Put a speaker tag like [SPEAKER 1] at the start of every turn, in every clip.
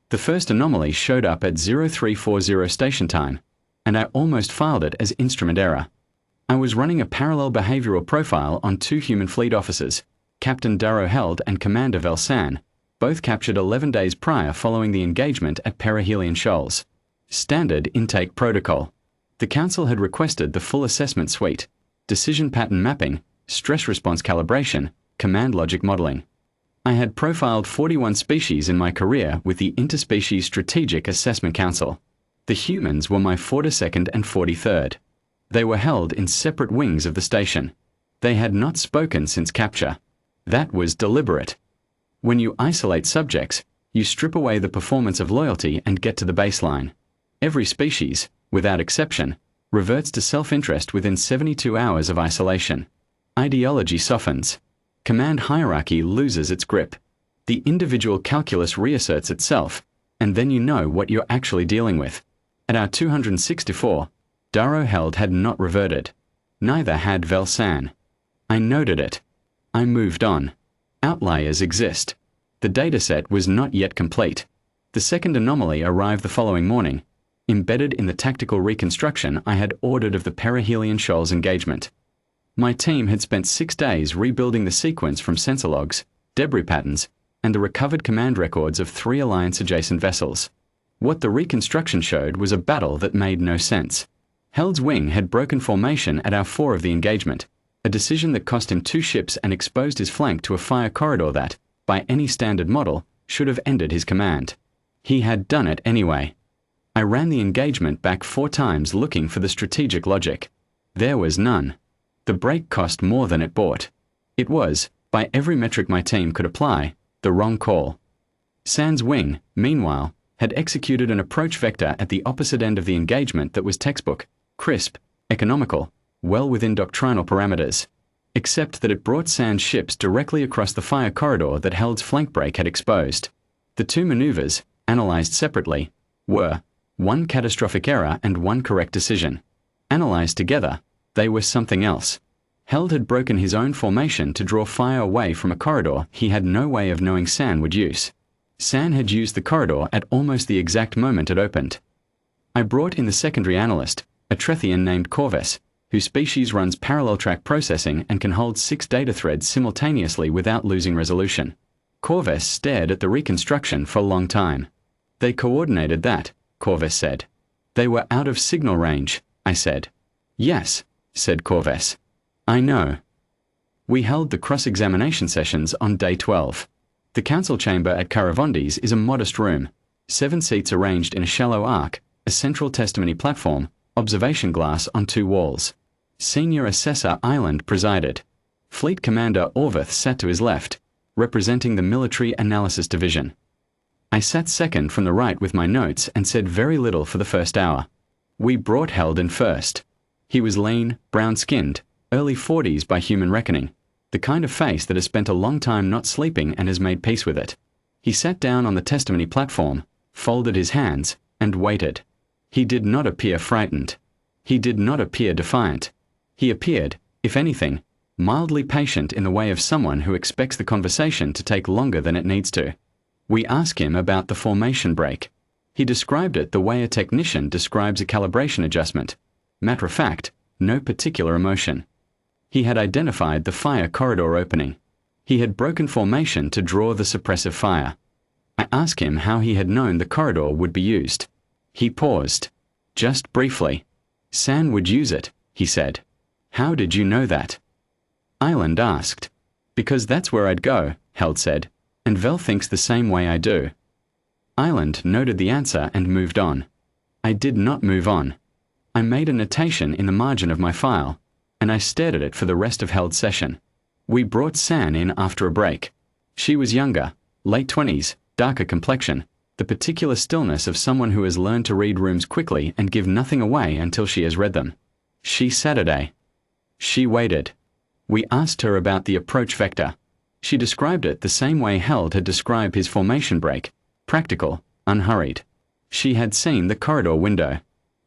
[SPEAKER 1] The first anomaly showed up at 0340 station time, and I almost filed it as instrument error. I was running a parallel behavioral profile on two human fleet officers, Captain Darrow Held and Commander Velsan, both captured 11 days prior following the engagement at Perihelion Shoals. Standard intake protocol. The Council had requested the full assessment suite, decision pattern mapping, stress response calibration, command logic modeling. I had profiled 41 species in my career with the Interspecies Strategic Assessment Council. The humans were my 42nd and 43rd. They were held in separate wings of the station. They had not spoken since capture. That was deliberate. When you isolate subjects, you strip away the performance of loyalty and get to the baseline. Every species, without exception, reverts to self-interest within 72 hours of isolation. Ideology softens. Command hierarchy loses its grip. The individual calculus reasserts itself, and then you know what you're actually dealing with. At our 264, Darrow Held had not reverted. Neither had Velsan. I noted it. I moved on. Outliers exist. The dataset was not yet complete. The second anomaly arrived the following morning, embedded in the tactical reconstruction I had ordered of the Perihelion Shoals engagement. My team had spent 6 days rebuilding the sequence from sensor logs, debris patterns, and the recovered command records of 3 Alliance-adjacent vessels. What the reconstruction showed was a battle that made no sense. Held's wing had broken formation at hour 4 of the engagement, a decision that cost him 2 ships and exposed his flank to a fire corridor that, by any standard model, should have ended his command. He had done it anyway. I ran the engagement back 4 times looking for the strategic logic. There was none. The break cost more than it bought. It was, by every metric my team could apply, the wrong call. Sand's wing, meanwhile, had executed an approach vector at the opposite end of the engagement that was textbook, crisp, economical, well within doctrinal parameters, except that it brought Sand's ships directly across the fire corridor that Held's flank break had exposed. The 2 maneuvers, analyzed separately, were 1 catastrophic error and 1 correct decision. Analyzed together, they were something else. Held had broken his own formation to draw fire away from a corridor he had no way of knowing Sand would use. Sand had used the corridor at almost the exact moment it opened. I brought in the secondary analyst, a Trethian named Corvus, whose species runs parallel track processing and can hold 6 data threads simultaneously without losing resolution. Corvus stared at the reconstruction for a long time. They coordinated that, Corvus said. They were out of signal range, I said. Yes, said Corvus. I know. We held the cross-examination sessions on day 12. The council chamber at Caravondi's is a modest room, 7 seats arranged in a shallow arc, a central testimony platform, observation glass on 2 walls. Senior Assessor Island presided. Fleet Commander Orvith sat to his left, representing the Military Analysis Division. I sat second from the right with my notes and said very little for the first hour. We brought Held in first. He was lean, brown-skinned, early 40s by human reckoning, the kind of face that has spent a long time not sleeping and has made peace with it. He sat down on the testimony platform, folded his hands, and waited. He did not appear frightened. He did not appear defiant. He appeared, if anything, mildly patient in the way of someone who expects the conversation to take longer than it needs to. We asked him about the formation break. He described it the way a technician describes a calibration adjustment. Matter of fact, no particular emotion. He had identified the fire corridor opening. He had broken formation to draw the suppressive fire. I asked him how he had known the corridor would be used. He paused. Just briefly. San would use it, he said. How did you know that? Island asked. Because that's where I'd go, Held said, and Vel thinks the same way I do. Island noted the answer and moved on. I did not move on. I made a notation in the margin of my file, and I stared at it for the rest of Held's session. We brought San in after a break. She was younger, late 20s, darker complexion, the particular stillness of someone who has learned to read rooms quickly and give nothing away until she has read them. She Saturday. She waited. We asked her about the approach vector. She described it the same way Held had described his formation break, practical, unhurried. She had seen the corridor window.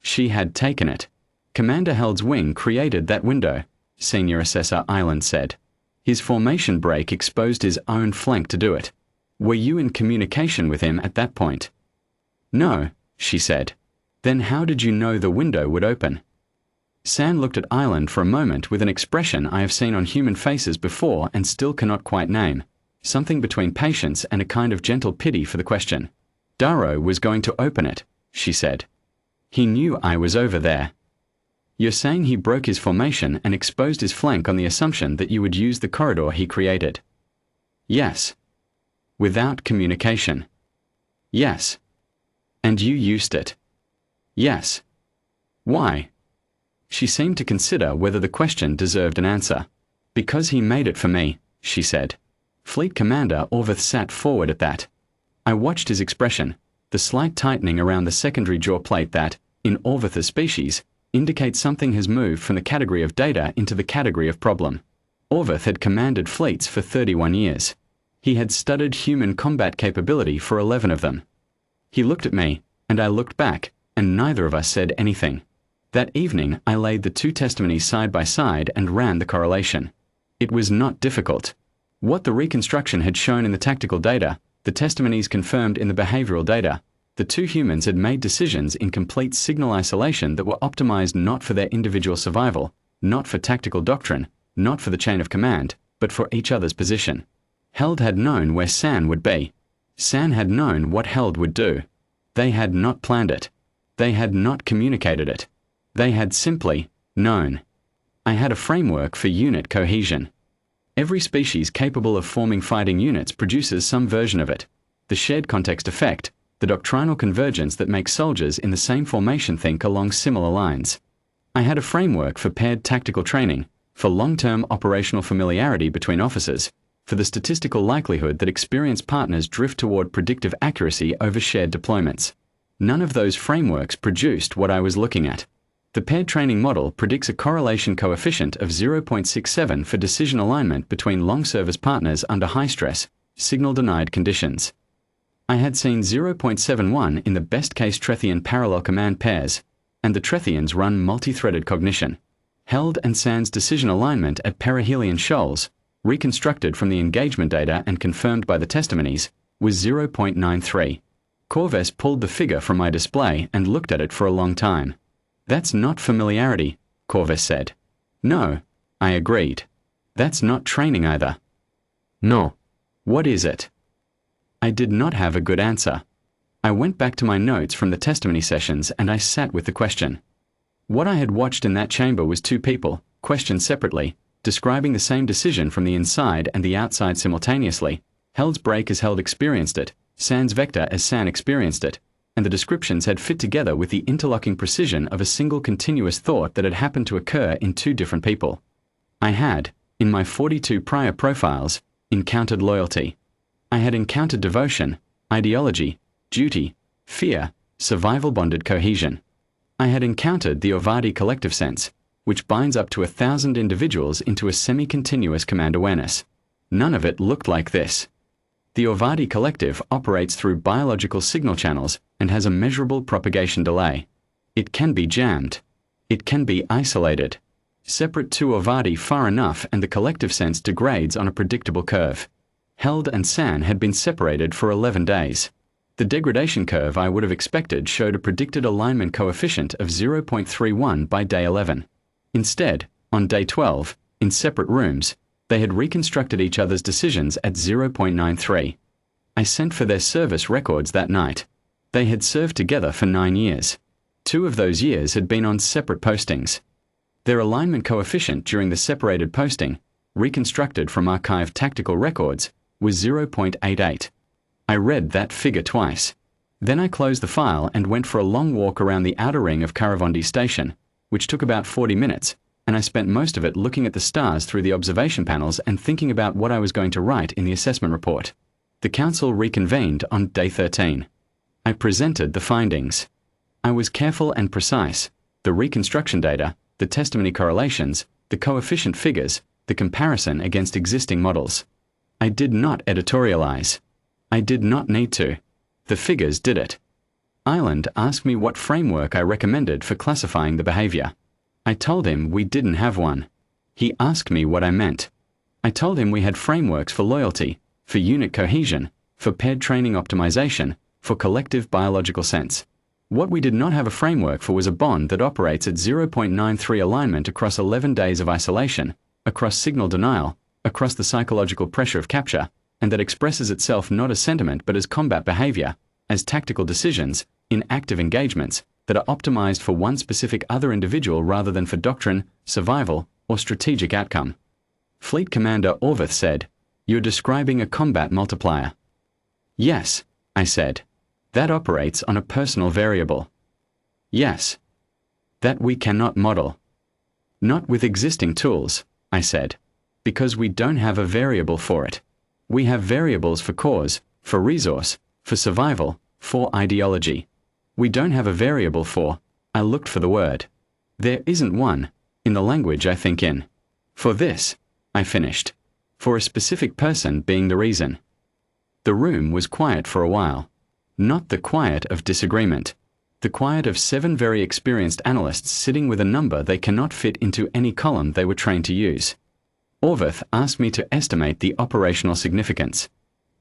[SPEAKER 1] She had taken it. Commander Held's wing created that window, Senior Assessor Island said. His formation break exposed his own flank to do it. Were you in communication with him at that point? No, she said. Then how did you know the window would open? San looked at Island for a moment with an expression I have seen on human faces before and still cannot quite name, something between patience and a kind of gentle pity for the question. Darrow was going to open it, she said. He knew I was over there. You're saying he broke his formation and exposed his flank on the assumption that you would use the corridor he created? Yes. Without communication? Yes. And you used it? Yes. Why? She seemed to consider whether the question deserved an answer. Because he made it for me, she said. Fleet Commander Orvith sat forward at that. I watched his expression, the slight tightening around the secondary jaw plate that, in Orvith's species, indicates something has moved from the category of data into the category of problem. Orvith had commanded fleets for 31 years. He had studied human combat capability for 11 of them. He looked at me, and I looked back, and neither of us said anything. That evening I laid the two testimonies side by side and ran the correlation. It was not difficult. What the reconstruction had shown in the tactical data, the testimonies confirmed in the behavioral data. The two humans had made decisions in complete signal isolation that were optimized not for their individual survival, not for tactical doctrine, not for the chain of command, but for each other's position. Held had known where San would be. San had known what Held would do. They had not planned it. They had not communicated it. They had simply known. I had a framework for unit cohesion. Every species capable of forming fighting units produces some version of it. The shared context effect, the doctrinal convergence that makes soldiers in the same formation think along similar lines. I had a framework for paired tactical training, for long-term operational familiarity between officers, for the statistical likelihood that experienced partners drift toward predictive accuracy over shared deployments. None of those frameworks produced what I was looking at. The paired training model predicts a correlation coefficient of 0.67 for decision alignment between long-service partners under high-stress, signal-denied conditions. I had seen 0.71 in the best-case Trethian parallel command pairs, and the Trethians run multi-threaded cognition. Held and San's decision alignment at perihelion shoals, reconstructed from the engagement data and confirmed by the testimonies, was 0.93. Corvus pulled the figure from my display and looked at it for a long time. That's not familiarity, Corvus said. No, I agreed. That's not training either. No. What is it? I did not have a good answer. I went back to my notes from the testimony sessions and I sat with the question. What I had watched in that chamber was two people, questioned separately, describing the same decision from the inside and the outside simultaneously. Held's break as Held experienced it, San's vector as San experienced it, and the descriptions had fit together with the interlocking precision of a single continuous thought that had happened to occur in two different people. I had, in my 42 prior profiles, encountered loyalty. I had encountered devotion, ideology, duty, fear, survival-bonded cohesion. I had encountered the Ovadi collective sense, which binds up to 1,000 individuals into a semi-continuous command awareness. None of it looked like this. The Ovadi collective operates through biological signal channels and has a measurable propagation delay. It can be jammed. It can be isolated. Separate two Ovadi far enough and the collective sense degrades on a predictable curve. Held and San had been separated for 11 days. The degradation curve I would have expected showed a predicted alignment coefficient of 0.31 by day 11. Instead, on day 12, in separate rooms, they had reconstructed each other's decisions at 0.93. I sent for their service records that night. They had served together for 9 years. 2 of those years had been on separate postings. Their alignment coefficient during the separated posting, reconstructed from archived tactical records, was 0.88. I read that figure twice. Then I closed the file and went for a long walk around the outer ring of Karavondi Station, which took about 40 minutes, and I spent most of it looking at the stars through the observation panels and thinking about what I was going to write in the assessment report. The council reconvened on day 13. I presented the findings. I was careful and precise. The reconstruction data, the testimony correlations, the coefficient figures, the comparison against existing models. I did not editorialize. I did not need to. The figures did it. Island asked me what framework I recommended for classifying the behavior. I told him we didn't have one. He asked me what I meant. I told him we had frameworks for loyalty, for unit cohesion, for paired training optimization, for collective biological sense. What we did not have a framework for was a bond that operates at 0.93 alignment across 11 days of isolation, across signal denial, across the psychological pressure of capture, and that expresses itself not as sentiment but as combat behavior, as tactical decisions, in active engagements, that are optimized for one specific other individual rather than for doctrine, survival, or strategic outcome. Fleet Commander Orveth said, "You're describing a combat multiplier." "Yes," I said. "That operates on a personal variable." "Yes." "That we cannot model." "Not with existing tools," I said, "because we don't have a variable for it. We have variables for cause, for resource, for survival, for ideology. We don't have a variable for," I looked for the word. "There isn't one, in the language I think in. For this," I finished. "For a specific person being the reason." The room was quiet for a while. Not the quiet of disagreement. The quiet of 7 very experienced analysts sitting with a number they cannot fit into any column they were trained to use. Orveth asked me to estimate the operational significance.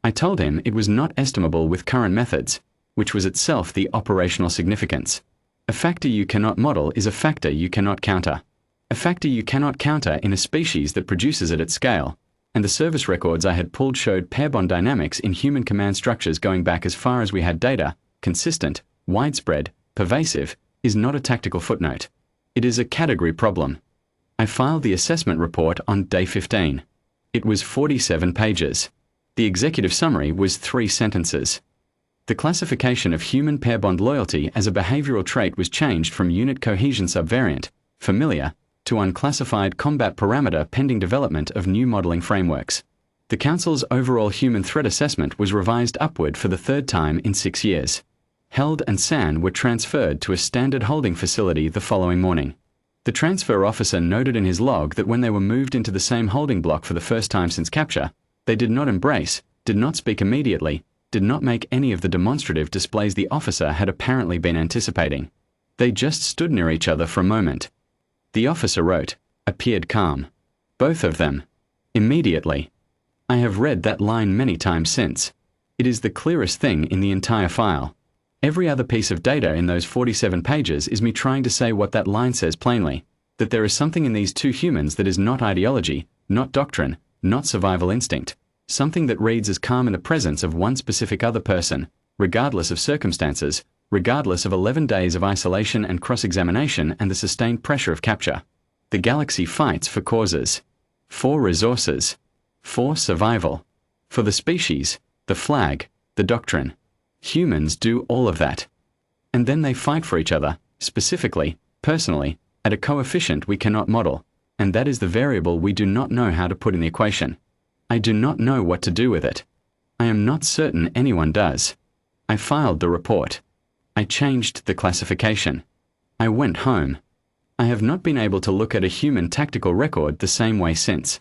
[SPEAKER 1] I told him it was not estimable with current methods, which was itself the operational significance. A factor you cannot model is a factor you cannot counter. A factor you cannot counter in a species that produces it at scale, and the service records I had pulled showed pair bond dynamics in human command structures going back as far as we had data, consistent, widespread, pervasive, is not a tactical footnote. It is a category problem. I filed the assessment report on day 15. It was 47 pages. The executive summary was 3 sentences. The classification of human pair bond loyalty as a behavioral trait was changed from unit cohesion subvariant, familiar, to unclassified combat parameter pending development of new modeling frameworks. The Council's overall human threat assessment was revised upward for the 3rd time in 6 years. Held and San were transferred to a standard holding facility the following morning. The transfer officer noted in his log that when they were moved into the same holding block for the first time since capture, they did not embrace, did not speak immediately, did not make any of the demonstrative displays the officer had apparently been anticipating. They just stood near each other for a moment. The officer wrote, "Appeared calm." Both of them. Immediately. I have read that line many times since. It is the clearest thing in the entire file. Every other piece of data in those 47 pages is me trying to say what that line says plainly, that there is something in these 2 humans that is not ideology, not doctrine, not survival instinct, something that reads as calm in the presence of one specific other person, regardless of circumstances, regardless of 11 days of isolation and cross-examination and the sustained pressure of capture. The galaxy fights for causes, for resources, for survival, for the species, the flag, the doctrine. Humans do all of that. And then they fight for each other, specifically, personally, at a coefficient we cannot model, and that is the variable we do not know how to put in the equation. I do not know what to do with it. I am not certain anyone does. I filed the report. I changed the classification. I went home. I have not been able to look at a human tactical record the same way since.